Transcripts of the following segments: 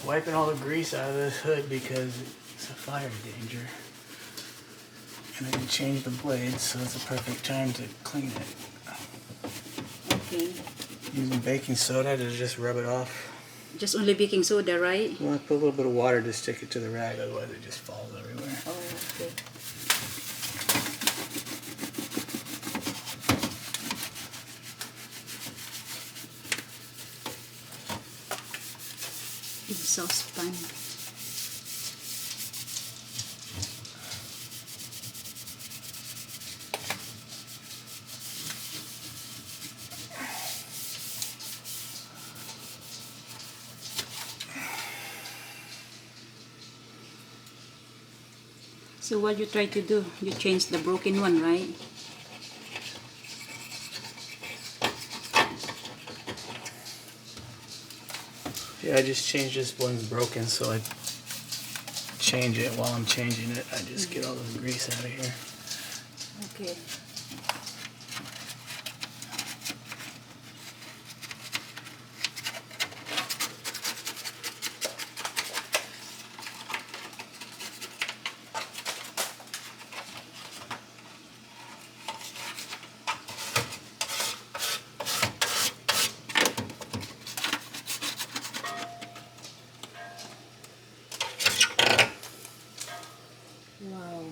wiping all the grease out of this hood because it's a fire danger. And I can change the blades, so it's a perfect time to clean it. Okay. Using baking soda to just rub it off. Just only baking soda, right? Well, I put a little bit of water to stick it to the rag, otherwise it just falls everywhere. Oh, okay. In saucepan. So what you try to do? You change the broken one, right? Yeah, I just changed this one's broken, so I change it. While I'm changing it, I just get all this grease out of here. Okay. Wow.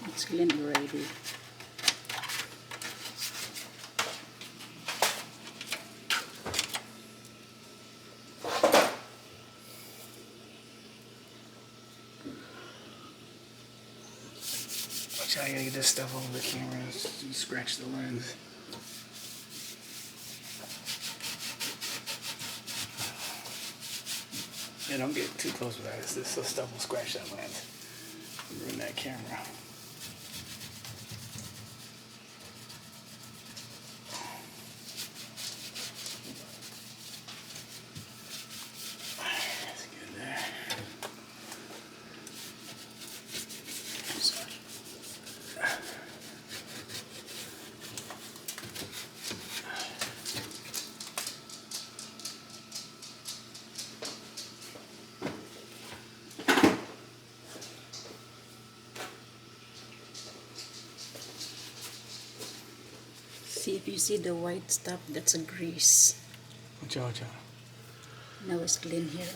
It's clean already. Watch out, I gotta get this stuff over the camera and scratch the lens. Yeah, don't get too close with that. This stuff will scratch that lens. Ruin that camera. That's good there. See if you see the white stuff, that's a grease. Watch out, watch out. Now it's clean here.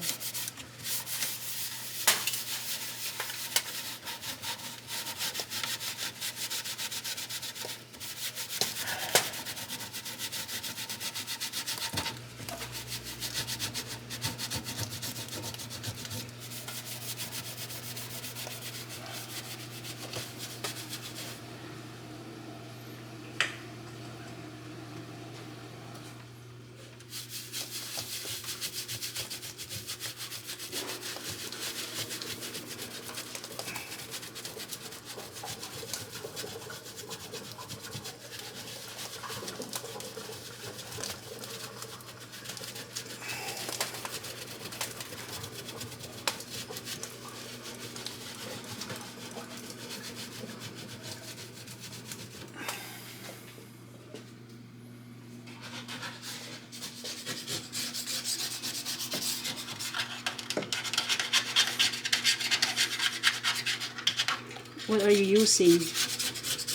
What are you using?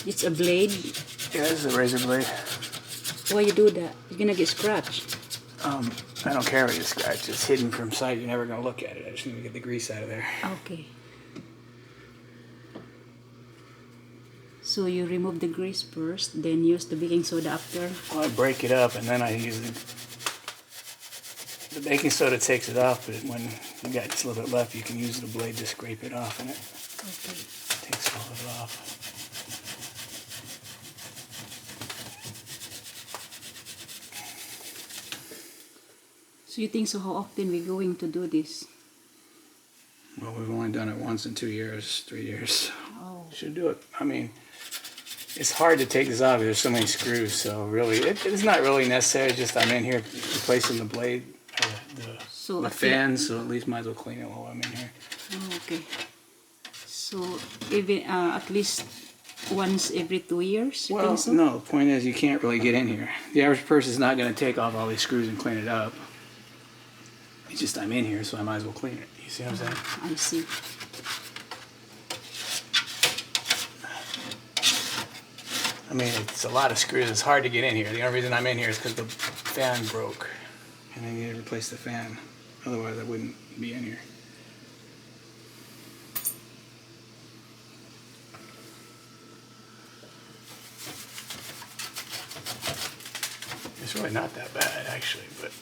It's a blade. Yeah, this is a razor blade. Why you do that? You're gonna get scratched. I don't care if it's scratched. It's hidden from sight. You're never gonna look at it. I just need to get the grease out of there. Okay. So you remove the grease first, then use the baking soda after? Well, I break it up and then I use the baking soda takes it off, but when you got just a little bit left, you can use the blade to scrape it off and it takes all of it off. So you think so how often we're going to do this? Well, we've only done it once in 2 years, 3 years. Oh. Should do it. I mean, it's hard to take this off. There's so many screws, so really, it's not really necessary. Just I'm in here replacing the blade, the fan, so at least might as well clean it while I'm in here. Oh, okay. So even at least once every 2 years? You Well, think so? no, the point is you can't really get in here. The average person is not going to take off all these screws and clean it up. It's just I'm in here, so I might as well clean it. You see what I'm saying? I see. I mean, it's a lot of screws. It's hard to get in here. The only reason I'm in here is because the fan broke, and I need to replace the fan. Otherwise, I wouldn't be in here. It's really not that bad, actually, but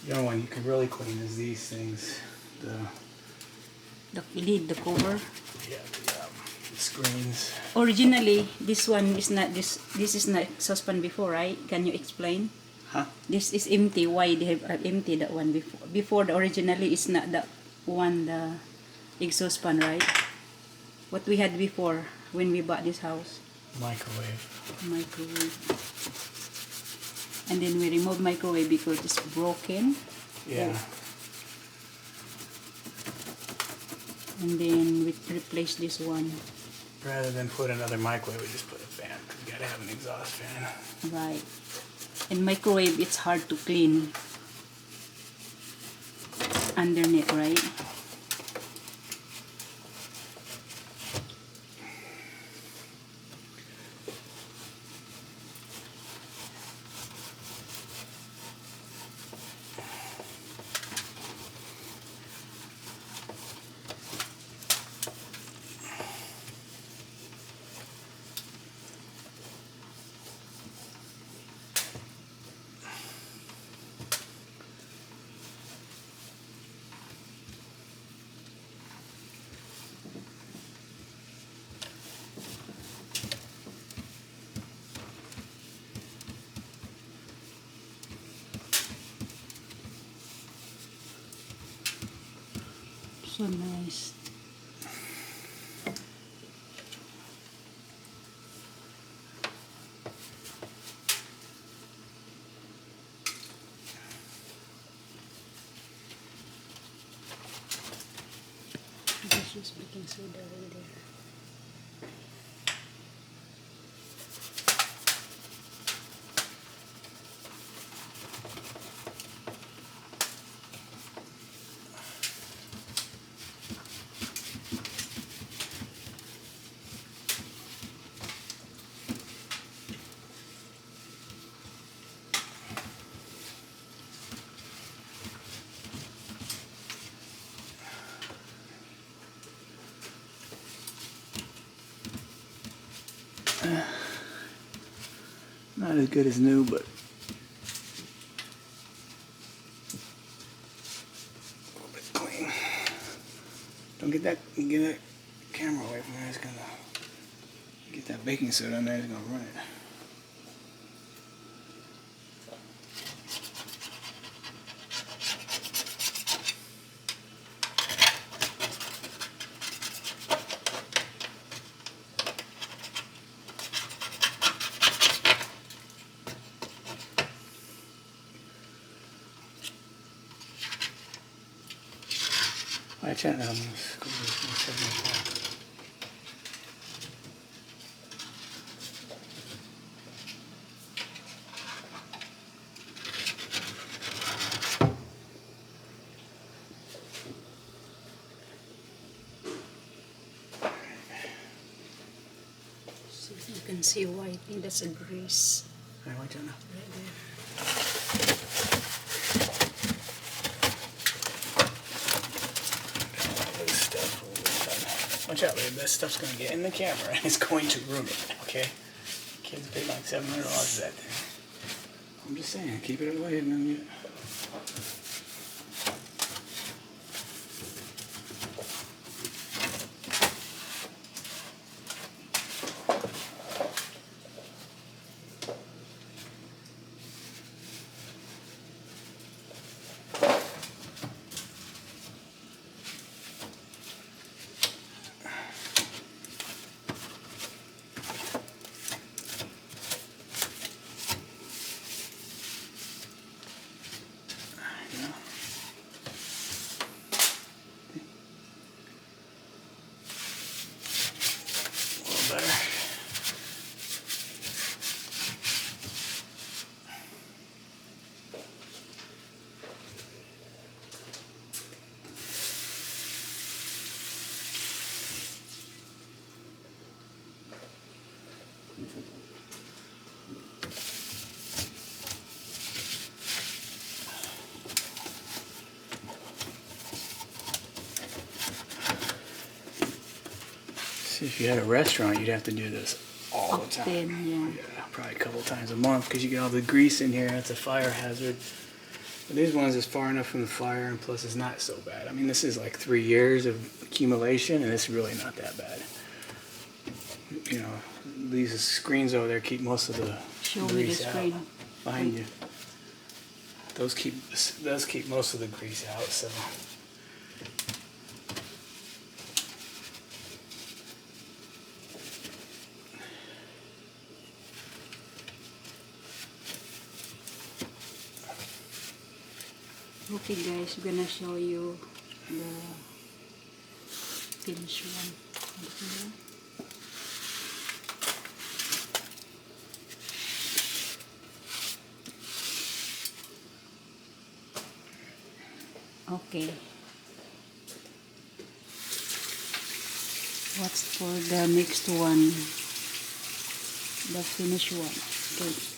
the only one you can really clean is these things. The lid, the cover. The screens. Originally, this one is not this is not exhaust fan before, right? Can you explain? Huh? This is empty. Why they have empty that one before? Before the originally is not the one the exhaust fan, right? What we had before when we bought this house. Microwave. Microwave. And then we removed microwave because it's broken. Yeah. And then we replaced this one. Rather than put another microwave, we just put a fan. Cause you gotta have an exhaust fan. Right. And microwave, it's hard to clean underneath, right? So nice. This is baking soda over there. Not as good as new, but a little bit clean. Don't get that camera away from there. It's gonna get that baking soda on there. It's gonna run it. Watch out, So you can see white. I think that's a grease. Alright, watch out now. Right there. Watch out, babe. That stuff's gonna get in the camera and it's going to ruin it, okay? Kids paid like $700 for that thing. I'm just saying, keep it away and then you... if you had a restaurant, you'd have to do this all the time. Often, yeah. Yeah, probably a couple times a month because you get all the grease in here. That's a fire hazard. But these ones is far enough from the fire, and plus it's not so bad. I mean, this is like 3 years of accumulation, and it's really not that bad. You know, these screens over there keep most of the Show me the grease out. screen. Behind you. Those keep most of the grease out. So. Okay guys, I'm gonna show you the finished one. Okay. What's for the next one? The finished one. Okay.